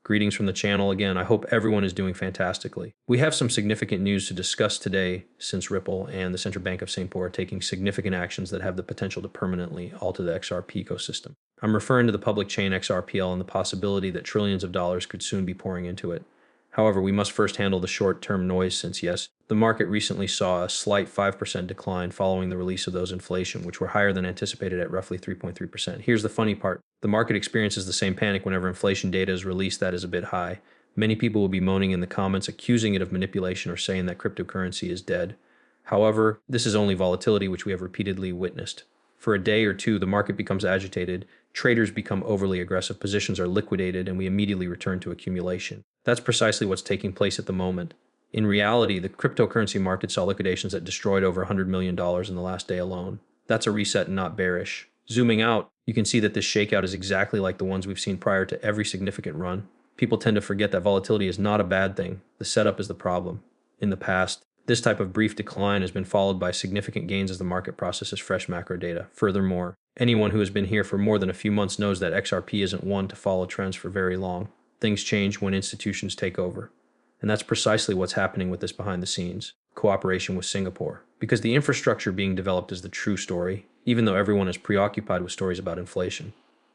Greetings from the channel again. I hope everyone is doing fantastically. We have some significant news to discuss today since Ripple and the Central Bank of Singapore are taking significant actions that have the potential to permanently alter the XRP ecosystem. I'm referring to the public chain XRPL and the possibility that trillions of dollars could soon be pouring into it. However, we must first handle the short-term noise since, yes, the market recently saw a slight 5% decline following the release of those inflation, which were higher than anticipated at roughly 3.3%. Here's the funny part. The market experiences the same panic whenever inflation data is released that is a bit high. Many people will be moaning in the comments, accusing it of manipulation or saying that cryptocurrency is dead. However, this is only volatility, which we have repeatedly witnessed. For a day or two, the market becomes agitated, traders become overly aggressive, positions are liquidated, and we immediately return to accumulation. That's precisely what's taking place at the moment. In reality, the cryptocurrency market saw liquidations that destroyed over $100 million in the last day alone. That's a reset and not bearish. Zooming out, you can see that this shakeout is exactly like the ones we've seen prior to every significant run. People tend to forget that volatility is not a bad thing. The setup is the problem. In the past, this type of brief decline has been followed by significant gains as the market processes fresh macro data. Furthermore, anyone who has been here for more than a few months knows that XRP isn't one to follow trends for very long. Things change when institutions take over. And that's precisely what's happening with this behind the scenes cooperation with Singapore. Because the infrastructure being developed is the true story, even though everyone is preoccupied with stories about inflation.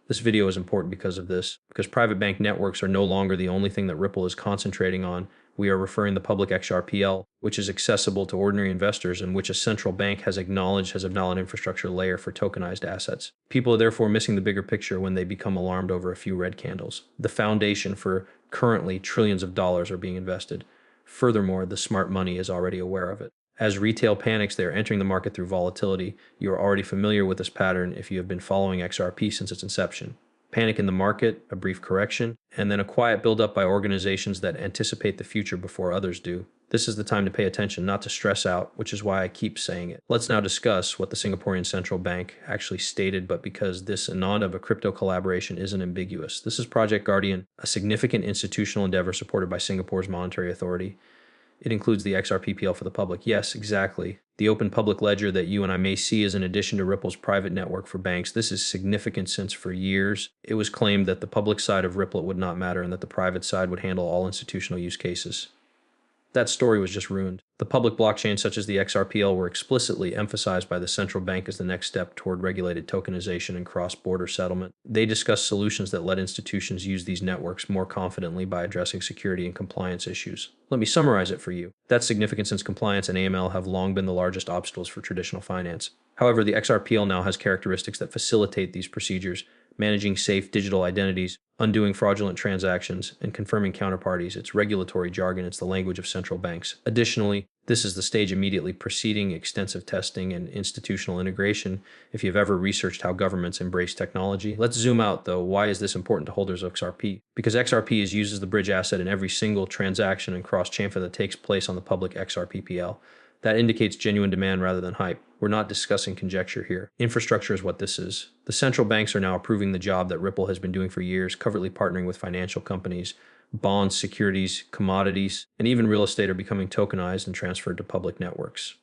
This video is important because of this, because private bank networks are no longer the only thing that Ripple is concentrating on. We are referring the public XRPL, which is accessible to ordinary investors and which a central bank has acknowledged as a valid infrastructure layer for tokenized assets. People are therefore missing the bigger picture when they become alarmed over a few red candles. The foundation for currently trillions of dollars are being invested. Furthermore, the smart money is already aware of it. As retail panics, they are entering the market through volatility. You are already familiar with this pattern if you have been following XRP since its inception. Panic in the market, a brief correction, and then a quiet buildup by organizations that anticipate the future before others do. This is the time to pay attention, not to stress out, which is why I keep saying it. Let's now discuss what the Singaporean Central Bank actually stated, but because this anon of a crypto collaboration isn't ambiguous. This is Project Guardian, a significant institutional endeavor supported by Singapore's monetary authority. It includes the XRPPL for the public. Yes, exactly. The open public ledger that you and I may see is in addition to Ripple's private network for banks. This is significant since for years it was claimed that the public side of Ripple would not matter and that the private side would handle all institutional use cases. That story was just ruined. The public blockchains such as the XRPL were explicitly emphasized by the central bank as the next step toward regulated tokenization and cross-border settlement. They discussed solutions that let institutions use these networks more confidently by addressing security and compliance issues. Let me summarize it for you. That's significant since compliance and AML have long been the largest obstacles for traditional finance. However, the XRPL now has characteristics that facilitate these procedures, managing safe digital identities, undoing fraudulent transactions, and confirming counterparties. It's regulatory jargon, it's the language of central banks. Additionally, this is the stage immediately preceding extensive testing and institutional integration if you've ever researched how governments embrace technology. Let's zoom out though. Why is this important to holders of XRP? Because XRP is used as the bridge asset in every single transaction and cross-chamfer that takes place on the public XRPPL. That indicates genuine demand rather than hype. We're not discussing conjecture here. Infrastructure is what this is. The central banks are now approving the job that Ripple has been doing for years, covertly partnering with financial companies. Bonds, securities, commodities, and even real estate are becoming tokenized and transferred to public networks.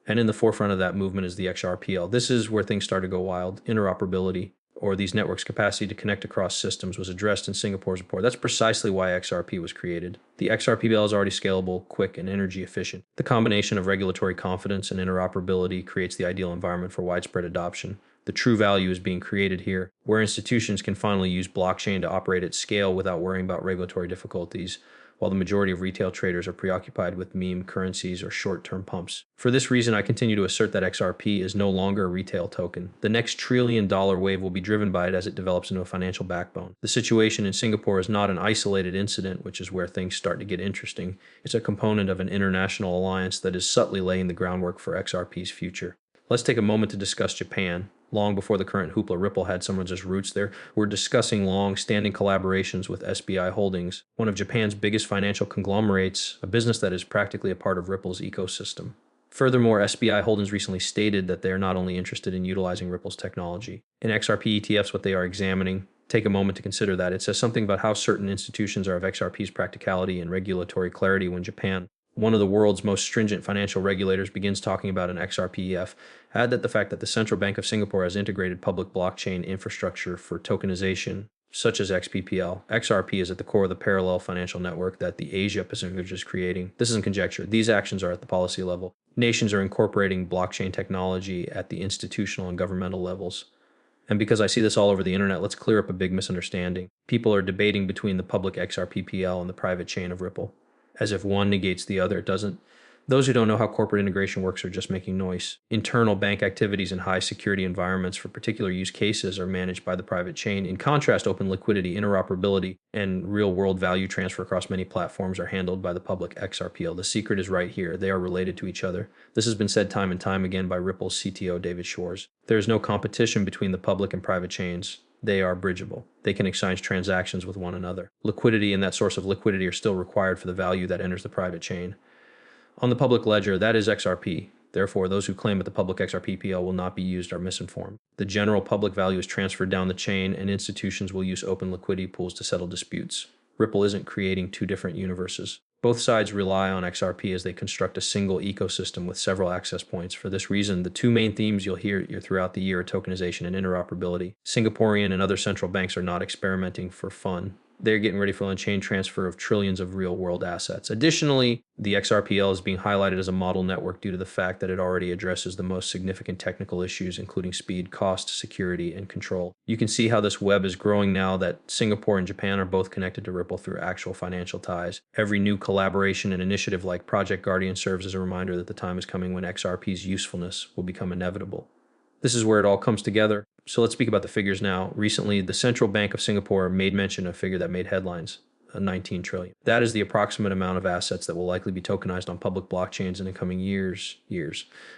And in the forefront of that movement is the XRPL. This is where things start to go wild. Interoperability, or these networks' capacity to connect across systems, was addressed in Singapore's report. That's precisely why XRP was created. The XRPL is already scalable, quick, and energy efficient. The combination of regulatory confidence and interoperability creates the ideal environment for widespread adoption. The true value is being created here, where institutions can finally use blockchain to operate at scale without worrying about regulatory difficulties, while the majority of retail traders are preoccupied with meme currencies or short-term pumps. For this reason, I continue to assert that XRP is no longer a retail token. The next trillion-dollar wave will be driven by it as it develops into a financial backbone. The situation in Singapore is not an isolated incident, which is where things start to get interesting. It's a component of an international alliance that is subtly laying the groundwork for XRP's future. Let's take a moment to discuss Japan. Long before the current hoopla Ripple had some of its roots there, we're discussing long-standing collaborations with SBI Holdings, one of Japan's biggest financial conglomerates, a business that is practically a part of Ripple's ecosystem. Furthermore, SBI Holdings recently stated that they are not only interested in utilizing Ripple's technology. In XRP ETFs, what they are examining, take a moment to consider that. It says something about how certain institutions are of XRP's practicality and regulatory clarity when Japan, one of the world's most stringent financial regulators, begins talking about an XRP-EF. Add that the fact that the Central Bank of Singapore has integrated public blockchain infrastructure for tokenization, such as XPPL. XRP is at the core of the parallel financial network that the Asia Pacific is creating. This isn't conjecture. These actions are at the policy level. Nations are incorporating blockchain technology at the institutional and governmental levels. And because I see this all over the internet, let's clear up a big misunderstanding. People are debating between the public XRPPL and the private chain of Ripple, as if one negates the other. It doesn't. Those who don't know how corporate integration works are just making noise. Internal bank activities in high security environments for particular use cases are managed by the private chain. In contrast, open liquidity, interoperability, and real-world value transfer across many platforms are handled by the public XRPL. The secret is right here. They are related to each other. This has been said time and time again by Ripple's CTO, David Shores. There is no competition between the public and private chains. They are bridgeable. They can exchange transactions with one another. Liquidity and that source of liquidity are still required for the value that enters the private chain. On the public ledger, that is XRP. Therefore, those who claim that the public XRPPL will not be used are misinformed. The general public value is transferred down the chain, and institutions will use open liquidity pools to settle disputes. Ripple isn't creating two different universes. Both sides rely on XRP as they construct a single ecosystem with several access points. For this reason, the two main themes you'll hear throughout the year are tokenization and interoperability. Singaporean and other central banks are not experimenting for fun. They're getting ready for on-chain transfer of trillions of real-world assets. Additionally, the XRPL is being highlighted as a model network due to the fact that it already addresses the most significant technical issues, including speed, cost, security, and control. You can see how this web is growing now that Singapore and Japan are both connected to Ripple through actual financial ties. Every new collaboration and initiative like Project Guardian serves as a reminder that the time is coming when XRP's usefulness will become inevitable. This is where it all comes together. So let's speak about the figures now. Recently, the Central Bank of Singapore made mention of a figure that made headlines, 19 trillion. That is the approximate amount of assets that will likely be tokenized on public blockchains in the coming years.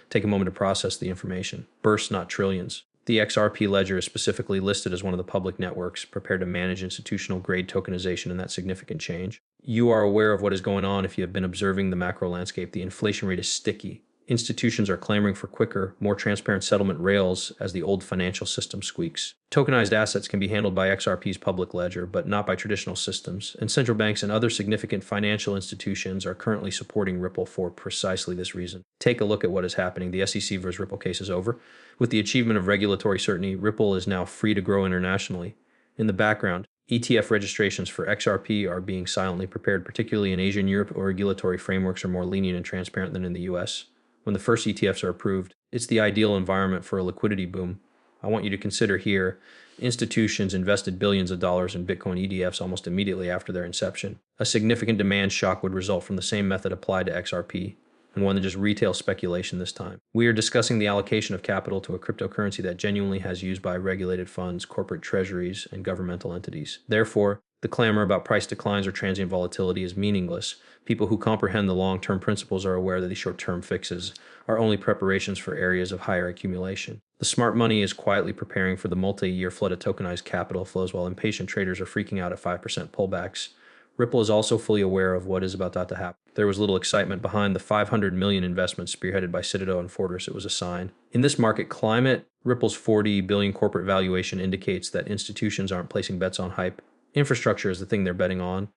Take a moment to process the information. Bursts, not trillions. The XRP ledger is specifically listed as one of the public networks prepared to manage institutional grade tokenization in that significant change. You are aware of what is going on if you have been observing the macro landscape. The inflation rate is sticky. Institutions are clamoring for quicker, more transparent settlement rails as the old financial system squeaks. Tokenized assets can be handled by XRP's public ledger, but not by traditional systems, and central banks and other significant financial institutions are currently supporting Ripple for precisely this reason. Take a look at what is happening. The SEC versus Ripple case is over. With the achievement of regulatory certainty, Ripple is now free to grow internationally. In the background, ETF registrations for XRP are being silently prepared, particularly in Asia and Europe, where regulatory frameworks are more lenient and transparent than in the US. When the first ETFs are approved, it's the ideal environment for a liquidity boom. I want you to consider here, institutions invested billions of dollars in Bitcoin ETFs almost immediately after their inception. A significant demand shock would result from the same method applied to XRP, and one that just retail speculation this time. We are discussing the allocation of capital to a cryptocurrency that genuinely has used by regulated funds, corporate treasuries, and governmental entities. Therefore, the clamor about price declines or transient volatility is meaningless. People who comprehend the long-term principles are aware that these short-term fixes are only preparations for areas of higher accumulation. The smart money is quietly preparing for the multi-year flood of tokenized capital flows while impatient traders are freaking out at 5% pullbacks. Ripple is also fully aware of what is about to happen. There was little excitement behind the $500 million investment spearheaded by Citadel and Fortress. It was a sign. In this market climate, Ripple's $40 billion corporate valuation indicates that institutions aren't placing bets on hype. Infrastructure is the thing they're betting on.